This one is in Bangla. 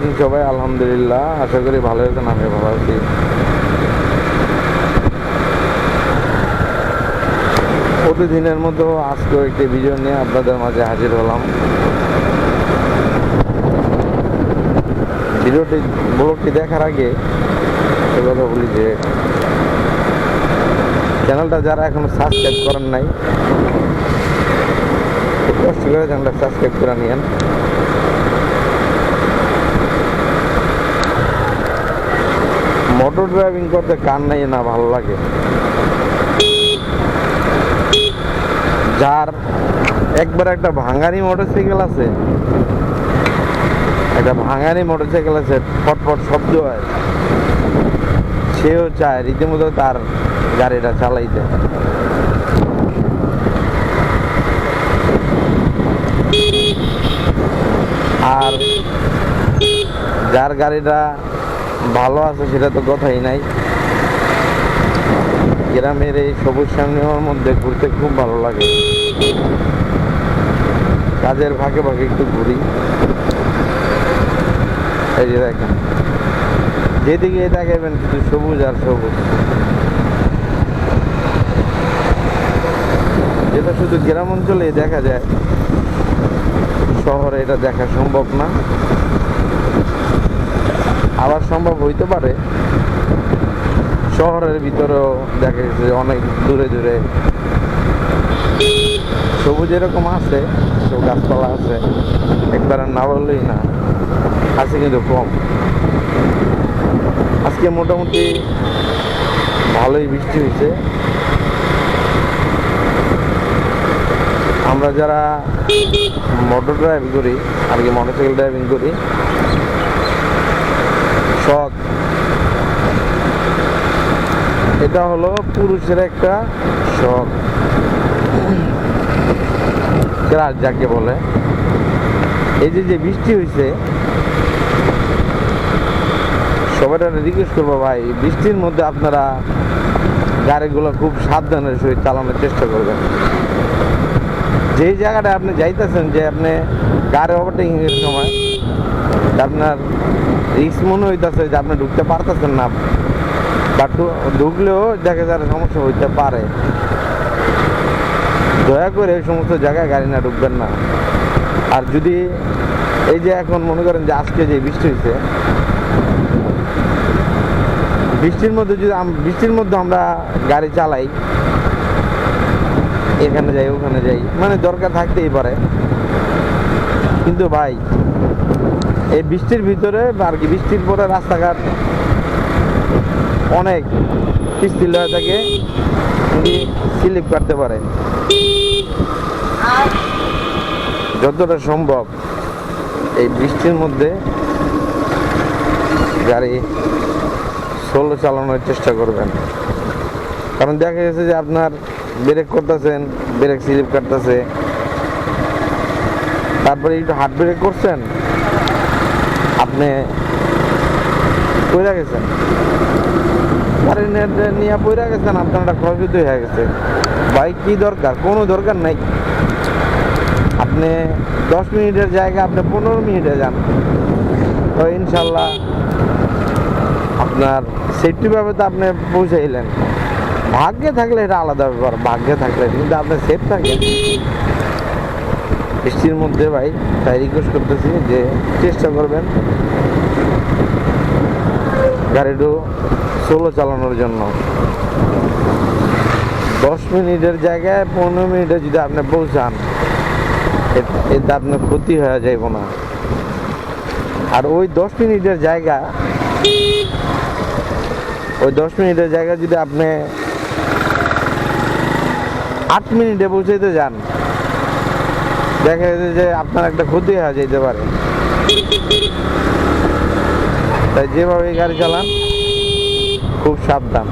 আছেন সবাই? আলহামদুলিল্লাহ, আশা করি ভালো আছেন। আমি ভালো আছি। প্রতিদিনের মতো আজকেও একটি ভিডিও নিয়ে আপনাদের মাঝে হাজির হলাম। ব্লগটি দেখার আগে একটা কথা বলি যে চ্যানেলটা যারা এখনো সাবস্ক্রাইব করেন নাই, কষ্ট করে চ্যানেলটা সাবস্ক্রাইব করে নিয়েন। মোটর ড্রাইভিং করতে কার নাই না ভালো লাগে? যার একবার একটা ভাঙানি মোটরসাইকেল আছে, ফটফট শব্দ হয়, সেও চায় রীতিমতো তার গাড়িটা চালাইতে। আর যার গাড়িটা ভালো আছে সেটা তো কথাই নাই। গ্রামের এই সবুজ শ্যামলিমার মধ্যে ঘুরতে খুব ভালো লাগে। কাজের ফাঁকে ফাঁকে একটু ঘুরি। এই যে দেখেন, যেদিকে তাকাবেন শুধু সবুজ আর সবুজ। যেটা শুধু গ্রাম অঞ্চলে দেখা যায়, শহরে এটা দেখা সম্ভব না। আবার সম্ভব হইতে পারে, শহরের ভিতরেও দেখা গেছে অনেক দূরে দূরে সবুজ এরকম আছে, সব গাছপালা আছে, একবার না বললেই না, আছে কিন্তু কম। আজকে মোটামুটি ভালোই বৃষ্টি হয়েছে। আমরা যারা মোটর ড্রাইভিং করি, আর কি মোটরসাইকেল ড্রাইভিং করি, শখ এটা হলো পুরুষের একটা শখ, যাকে বলে। এই যে বৃষ্টি হয়েছে, সবাই রিকোয়েস্ট করবো ভাই, বৃষ্টির মধ্যে আপনারা গাড়িগুলো খুব সাবধানের সহিত চালানোর চেষ্টা করবেন। যেই জায়গাটা আপনি যাইতেছেন, যে আপনি গাড়ি ওভারটেকিং এর সময় আপনার রিস্ক মনে হইতেছে যে আপনি ঢুকতে পারতেছেন না, বা ঢুকলেও দেখা যায় সমস্যা হইতে পারে, দয়া করে এই সমস্ত জায়গায় গাড়ি না ঢুকবেন না। আর যদি এই যে এখন মনে করেন যে আজকে যে বৃষ্টি হয়েছে, বৃষ্টির মধ্যে আমরা গাড়ি চালাই, এখানে যাই ওখানে যাই, মানে দরকার থাকতেই পারে। কিন্তু ভাই, এই বৃষ্টির ভিতরে আর কি বৃষ্টির পরে রাস্তাঘাট অনেক পিচ্ছিল হয়ে থাকে, স্লিপ করতে পারে। যতটা সম্ভব এই বৃষ্টির মধ্যে গাড়ি স্লো চালানোর চেষ্টা করবেন। কারণ দেখা গেছে যে আপনার ব্রেক করতেছেন, ব্রেক স্লিপ কাটতেছে, তারপরে একটু হার্ড ব্রেক করছেন, আপনি পড়ে গেছেন, গাড়ি নিয়ে পড়ে গেছেন, আপনার একটা ক্ষয়ক্ষতি হয়ে গেছে। বাইক কি দরকার? কোনো দরকার নাই। আপনি 10 মিনিটের জায়গায় আপনি 15 মিনিটে যান, তো ইনশাল্লাহ আপনার সেফটিভাবে তো আপনি পৌঁছাইলেন। ভাগ্যে থাকলে এটা আলাদা ব্যাপার, ভাগ্যে থাকলে, কিন্তু আপনি সেফ থাকেন। বৃষ্টির মধ্যে ভাই, তাই রিকোয়েস্ট করতেছি যে চেষ্টা করবেন গাড়িটা স্লো চালানোর জন্য। 10 মিনিটের জায়গায় 15 মিনিটে যদি আপনি পৌঁছান, এতে আপনার ক্ষতি হয়ে যাইব না। আর ওই 10 মিনিটের জায়গা যদি আপনি 8 মিনিটে পৌঁছাইতে যান, দেখা যাচ্ছে যে আপনার একটা ক্ষতি হয়ে যেতে পারে। তাই যেভাবে গাড়ি চালান, খুব সাবধান।